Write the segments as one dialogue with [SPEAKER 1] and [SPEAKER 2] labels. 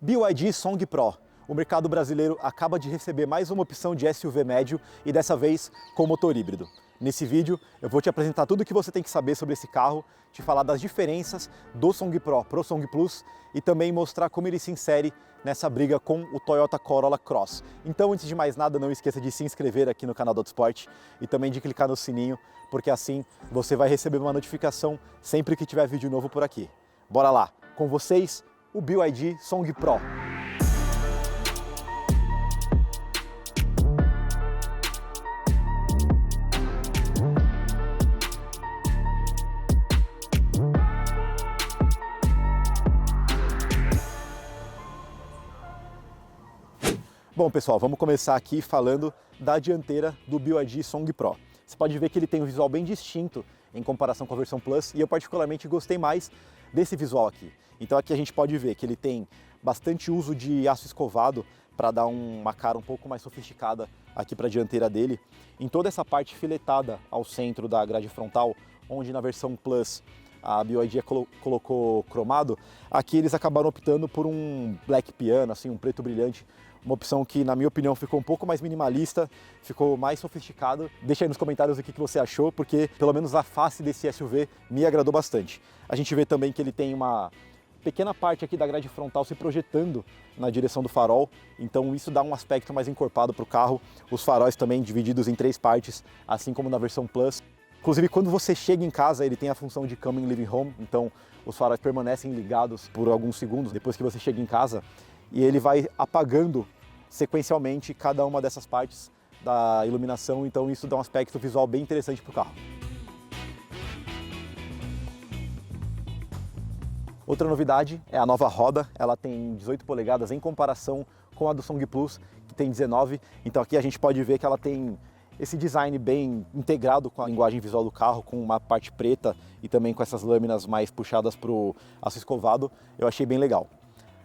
[SPEAKER 1] BYD Song Pro. O mercado brasileiro acaba de receber mais uma opção de SUV médio e dessa vez com motor híbrido. Nesse vídeo eu vou te apresentar tudo o que você tem que saber sobre esse carro, te falar das diferenças do Song Pro pro Song Plus e também mostrar como ele se insere nessa briga com o Toyota Corolla Cross. Então, antes de mais nada, não esqueça de se inscrever aqui no canal do Autosport e também de clicar no sininho, porque assim você vai receber uma notificação sempre que tiver vídeo novo por aqui. Bora lá! Com vocês, o BYD Song Pro. Bom, pessoal, vamos começar aqui falando da dianteira do BYD Song Pro. Você pode ver que ele tem um visual bem distinto em comparação com a versão Plus e eu particularmente gostei mais desse visual aqui. Então aqui a gente pode ver que ele tem bastante uso de aço escovado para dar uma cara um pouco mais sofisticada aqui para a dianteira dele. Em toda essa parte filetada ao centro da grade frontal, onde na versão Plus a BYD colocou cromado, aqui eles acabaram optando por um black piano, assim, um preto brilhante, uma opção que, na minha opinião, ficou um pouco mais minimalista, ficou mais sofisticado. Deixa aí nos comentários o que você achou, porque pelo menos a face desse SUV me agradou bastante. A gente vê também que ele tem uma pequena parte aqui da grade frontal se projetando na direção do farol, então isso dá um aspecto mais encorpado para o carro. Os faróis também divididos em 3 partes, assim como na versão Plus. Inclusive, quando você chega em casa, ele tem a função de Come in Living Home, então os faróis permanecem ligados por alguns segundos depois que você chega em casa e ele vai apagando sequencialmente cada uma dessas partes da iluminação, então isso dá um aspecto visual bem interessante para o carro. Outra novidade é a nova roda, ela tem 18 polegadas em comparação com a do Song Plus, que tem 19, então aqui a gente pode ver que ela tem esse design bem integrado com a linguagem visual do carro, com uma parte preta e também com essas lâminas mais puxadas para o aço escovado, eu achei bem legal.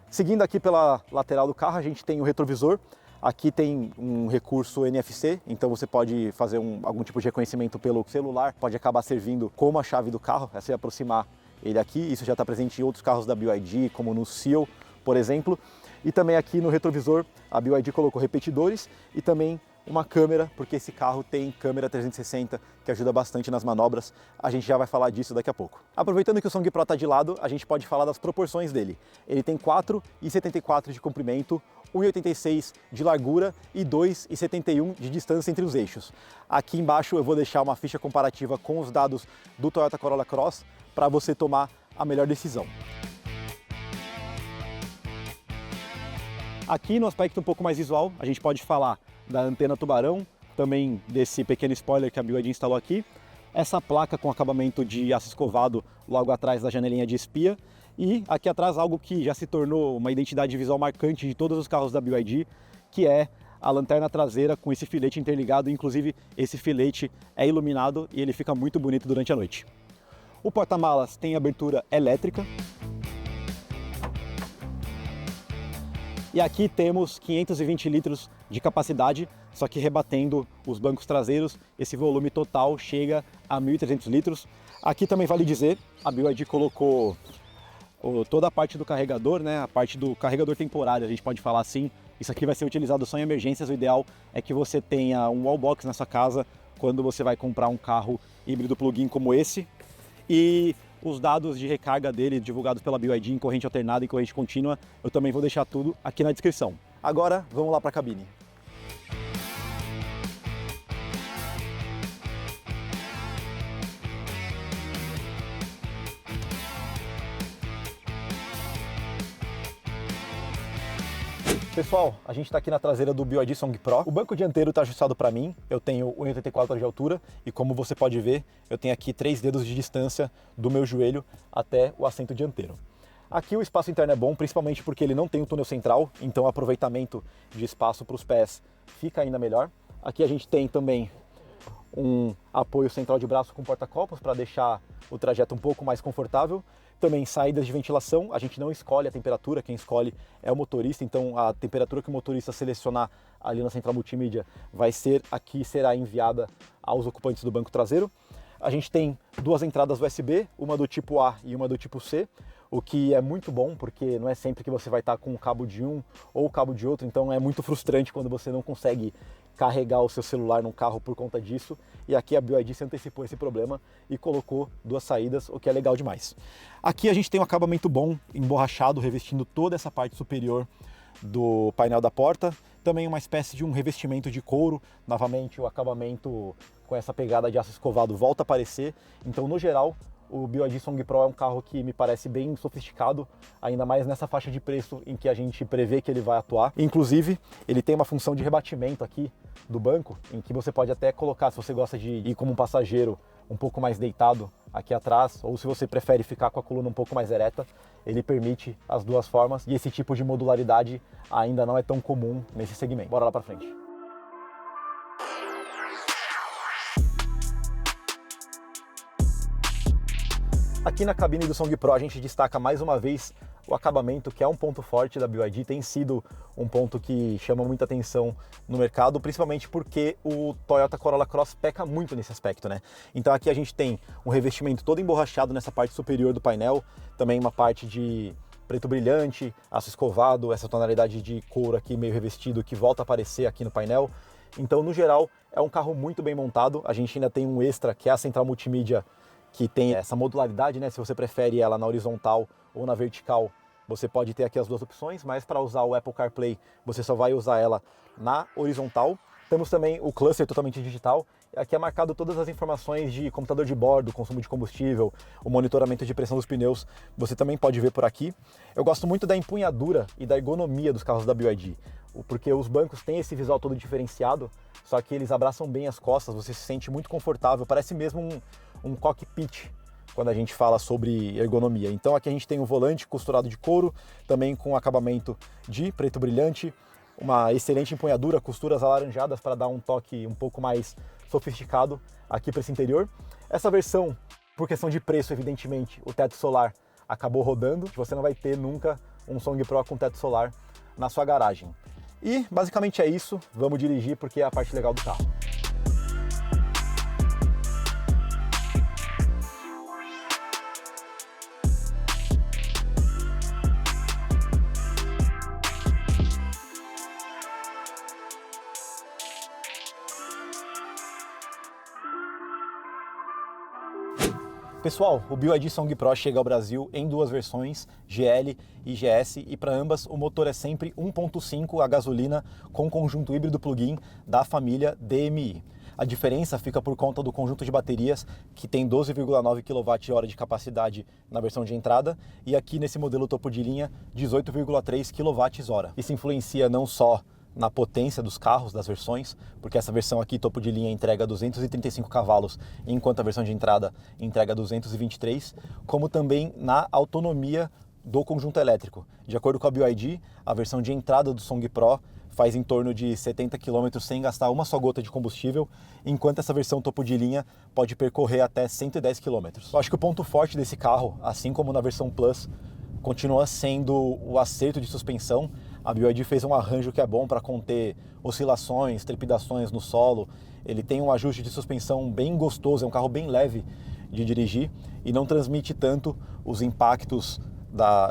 [SPEAKER 1] Seguindo aqui pela lateral do carro, a gente tem o retrovisor. Aqui tem um recurso NFC, então você pode fazer algum tipo de reconhecimento pelo celular, pode acabar servindo como a chave do carro, é você aproximar ele aqui. Isso já está presente em outros carros da BYD, como no Seal, por exemplo. E também aqui no retrovisor, a BYD colocou repetidores e também uma câmera, porque esse carro tem câmera 360, que ajuda bastante nas manobras. A gente já vai falar disso daqui a pouco. Aproveitando que o Song Pro está de lado, a gente pode falar das proporções dele. Ele tem 4,74 de comprimento, 1,86 de largura e 2,71 de distância entre os eixos. Aqui embaixo eu vou deixar uma ficha comparativa com os dados do Toyota Corolla Cross para você tomar a melhor decisão. Aqui no aspecto um pouco mais visual, a gente pode falar da antena tubarão, também desse pequeno spoiler que a BYD instalou aqui, essa placa com acabamento de aço escovado logo atrás da janelinha de espia e aqui atrás algo que já se tornou uma identidade visual marcante de todos os carros da BYD, que é a lanterna traseira com esse filete interligado, inclusive esse filete é iluminado e ele fica muito bonito durante a noite. O porta-malas tem abertura elétrica. E aqui temos 520 litros de capacidade, só que rebatendo os bancos traseiros, esse volume total chega a 1.300 litros. Aqui também vale dizer, a BYD colocou toda a parte do carregador, né, a parte do carregador temporário, a gente pode falar assim. Isso aqui vai ser utilizado só em emergências, o ideal é que você tenha um wallbox na sua casa quando você vai comprar um carro híbrido plug-in como esse. E os dados de recarga dele divulgados pela BYD em corrente alternada e corrente contínua, eu também vou deixar tudo aqui na descrição. Agora, vamos lá para a cabine. Pessoal, a gente está aqui na traseira do BYD Song Pro. O banco dianteiro está ajustado para mim, eu tenho 1,84 de altura e como você pode ver, eu tenho aqui 3 dedos de distância do meu joelho até o assento dianteiro. Aqui o espaço interno é bom, principalmente porque ele não tem um túnel central, então o aproveitamento de espaço para os pés fica ainda melhor. Aqui a gente tem também um apoio central de braço com porta-copos para deixar o trajeto um pouco mais confortável. Também saídas de ventilação, a gente não escolhe a temperatura, quem escolhe é o motorista, então a temperatura que o motorista selecionar ali na central multimídia vai ser aqui, será enviada aos ocupantes do banco traseiro. A gente tem 2 entradas USB, uma do tipo A e uma do tipo C. o que é muito bom, porque não é sempre que você vai estar com o cabo de um ou o cabo de outro, então é muito frustrante quando você não consegue carregar o seu celular no carro por conta disso. E aqui a BYD se antecipou esse problema e colocou duas saídas, o que é legal demais. Aqui a gente tem um acabamento bom, emborrachado, revestindo toda essa parte superior do painel da porta. Também uma espécie de um revestimento de couro, novamente o acabamento com essa pegada de aço escovado volta a aparecer. Então, no geral, o BYD Song Pro é um carro que me parece bem sofisticado, ainda mais nessa faixa de preço em que a gente prevê que ele vai atuar. Inclusive, ele tem uma função de rebatimento aqui do banco, em que você pode até colocar, se você gosta de ir como um passageiro um pouco mais deitado aqui atrás, ou se você prefere ficar com a coluna um pouco mais ereta, ele permite as duas formas, e esse tipo de modularidade ainda não é tão comum nesse segmento. Bora lá para frente. Aqui na cabine do Song Pro a gente destaca mais uma vez o acabamento, que é um ponto forte da BYD, tem sido um ponto que chama muita atenção no mercado, principalmente porque o Toyota Corolla Cross peca muito nesse aspecto, né? Então aqui a gente tem um revestimento todo emborrachado nessa parte superior do painel, também uma parte de preto brilhante, aço escovado, essa tonalidade de couro aqui meio revestido que volta a aparecer aqui no painel. Então, no geral, é um carro muito bem montado. A gente ainda tem um extra, que é a central multimídia, que tem essa modularidade, né? Se você prefere ela na horizontal ou na vertical, você pode ter aqui as duas opções, mas para usar o Apple CarPlay, você só vai usar ela na horizontal. Temos também o cluster totalmente digital. Aqui é marcado todas as informações de computador de bordo, consumo de combustível, o monitoramento de pressão dos pneus, você também pode ver por aqui. Eu gosto muito da empunhadura e da ergonomia dos carros da BYD, porque os bancos têm esse visual todo diferenciado, só que eles abraçam bem as costas, você se sente muito confortável, parece mesmo um cockpit quando a gente fala sobre ergonomia. Então aqui a gente tem o volante costurado de couro, também com acabamento de preto brilhante, uma excelente empunhadura, costuras alaranjadas para dar um toque um pouco mais sofisticado aqui para esse interior. Essa versão, por questão de preço, evidentemente, o teto solar acabou rodando, você não vai ter nunca um Song Pro com teto solar na sua garagem. E basicamente é isso, vamos dirigir porque é a parte legal do carro. Pessoal, o BYD Song Pro chega ao Brasil em duas versões, GL e GS, e para ambas o motor é sempre 1.5 a gasolina com conjunto híbrido plug-in da família DMI. A diferença fica por conta do conjunto de baterias, que tem 12,9 kWh de capacidade na versão de entrada, e aqui nesse modelo topo de linha, 18,3 kWh. Isso influencia não só na potência dos carros, das versões, porque essa versão aqui, topo de linha, entrega 235 cavalos, enquanto a versão de entrada entrega 223, como também na autonomia do conjunto elétrico. De acordo com a BYD, a versão de entrada do Song Pro faz em torno de 70 km sem gastar uma só gota de combustível, enquanto essa versão topo de linha pode percorrer até 110 km. Eu acho que o ponto forte desse carro, assim como na versão Plus, continua sendo o acerto de suspensão. A BYD fez um arranjo que é bom para conter oscilações, trepidações no solo. Ele tem um ajuste de suspensão bem gostoso, é um carro bem leve de dirigir e não transmite tanto os impactos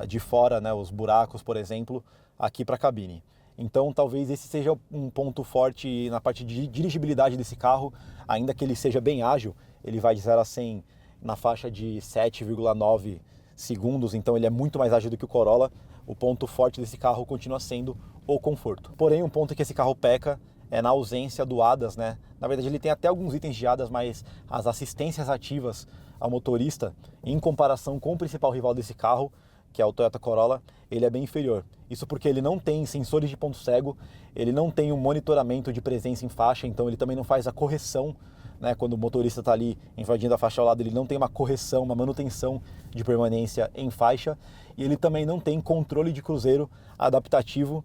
[SPEAKER 1] de fora, né, os buracos, por exemplo, aqui para a cabine. Então talvez esse seja um ponto forte na parte de dirigibilidade desse carro, ainda que ele seja bem ágil, ele vai de 0 a 100 na faixa de 7,9 segundos, então ele é muito mais ágil do que o Corolla. O ponto forte desse carro continua sendo o conforto. Porém, um ponto que esse carro peca é na ausência do ADAS, né? Na verdade, ele tem até alguns itens de ADAS, mas as assistências ativas ao motorista, em comparação com o principal rival desse carro, que é o Toyota Corolla, ele é bem inferior. Isso porque ele não tem sensores de ponto cego, ele não tem um monitoramento de presença em faixa, então ele também não faz a correção, né? Quando o motorista está ali invadindo a faixa ao lado, ele não tem uma correção, uma manutenção de permanência em faixa, e ele também não tem controle de cruzeiro adaptativo.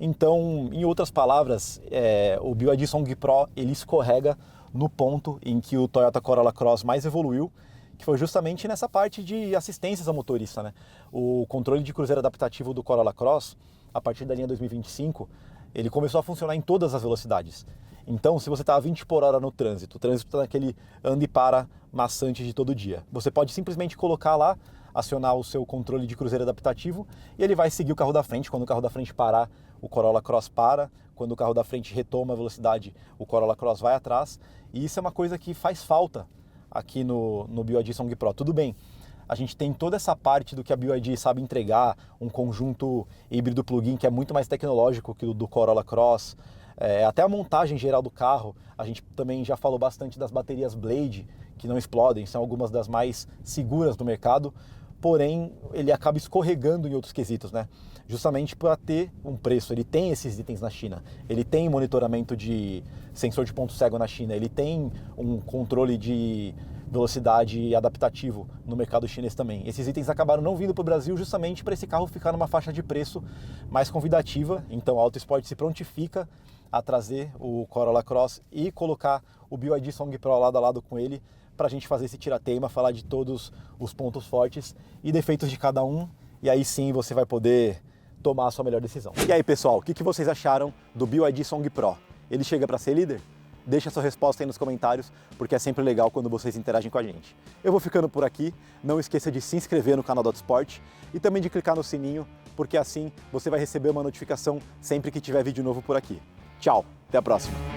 [SPEAKER 1] Então, em outras palavras, o BYD Song Pro ele escorrega no ponto em que o Toyota Corolla Cross mais evoluiu, que foi justamente nessa parte de assistências ao motorista, né? O controle de cruzeiro adaptativo do Corolla Cross, a partir da linha 2025, ele começou a funcionar em todas as velocidades. Então, se você está a 20 por hora no trânsito, o trânsito está naquele anda e para maçante de todo dia, você pode simplesmente colocar lá acionar o seu controle de cruzeiro adaptativo e ele vai seguir o carro da frente. Quando o carro da frente parar, o Corolla Cross para. Quando o carro da frente retoma a velocidade, o Corolla Cross vai atrás. E isso é uma coisa que faz falta aqui no BYD Song Pro. Tudo bem, a gente tem toda essa parte do que a BYD sabe entregar, um conjunto híbrido plug-in que é muito mais tecnológico que o do Corolla Cross. Até a montagem geral do carro, a gente também já falou bastante das baterias Blade, que não explodem, são algumas das mais seguras do mercado, porém ele acaba escorregando em outros quesitos, né? Justamente para ter um preço. Ele tem esses itens na China, ele tem monitoramento de sensor de ponto cego na China, ele tem um controle de velocidade adaptativo no mercado chinês também. Esses itens acabaram não vindo para o Brasil justamente para esse carro ficar numa faixa de preço mais convidativa, então a Auto Sport se prontifica a trazer o Corolla Cross e colocar o BYD Song Pro lado a lado com ele para a gente fazer esse tira-teima, falar de todos os pontos fortes e defeitos de cada um, e aí sim você vai poder tomar a sua melhor decisão. E aí pessoal, o que vocês acharam do BYD Song Pro? Ele chega para ser líder? Deixa sua resposta aí nos comentários, porque é sempre legal quando vocês interagem com a gente. Eu vou ficando por aqui, não esqueça de se inscrever no canal do Autosport e também de clicar no sininho, porque assim você vai receber uma notificação sempre que tiver vídeo novo por aqui. Tchau, até a próxima!